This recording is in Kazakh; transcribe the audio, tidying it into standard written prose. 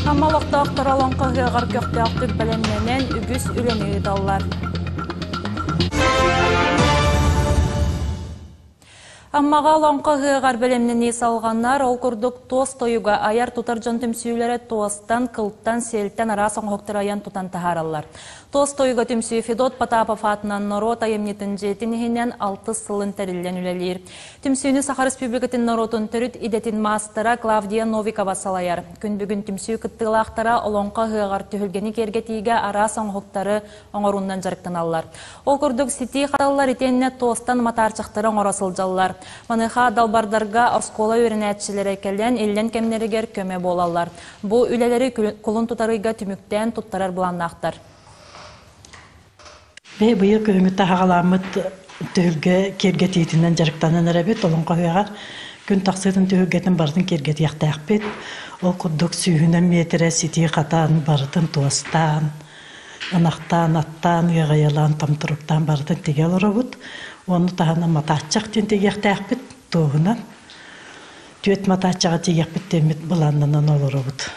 Аммалықта ақтараланға ғығар көқті ақтық бәлемненен үгіз үлені даллар. Аммаға лаңқа ғығар бәлемнені салғаннар, ол күрдік тоз тойуға аяр тұтар жон түмсүйлері тостан, қылттан, селттен арасын хоқтыр аян тұтан тахаралар. Тоз тойуға түмсүй Федот Потапов атынан народ айымнетін жетінігінен 6 сылын тәрілден үлелер. Түмсүйіні Сахар Республикатын народын түріт идетін мастера Клавдия Новикова салайар. Күн бүгін түмсүй кыттылақтара олонқа ғығар түхілгені кергетіге арасын хоқтары оңырундан жарықтан аллар. Ол күрдік сети қаталар етеніне тостан матарчықтары оңырасыл жаллар. Маныха далбардарға оскола өрінәтшілері кәлен елден кемнерігер көме болалар. Бұл үлелері құлын тұтарыға түміктен тұттарар бұланнақтар. Бұйы көңітті ағаламыт түхілге кергетейтінен жарықтанын әрәбет, олың қойығар күн тақсырын түхілгетін бардың кергет яқтақ бет. Ол күрдік сүйінен метірі сети қатан бардың туастан, анақтан, аттан, ғайылан, тамтырықтан бардың тегел ұрабыд. Оны тағына матачақ тен тегек тәқпет тоғынан. Түйет матачаға тегек біттемет бұланынан олырабыд.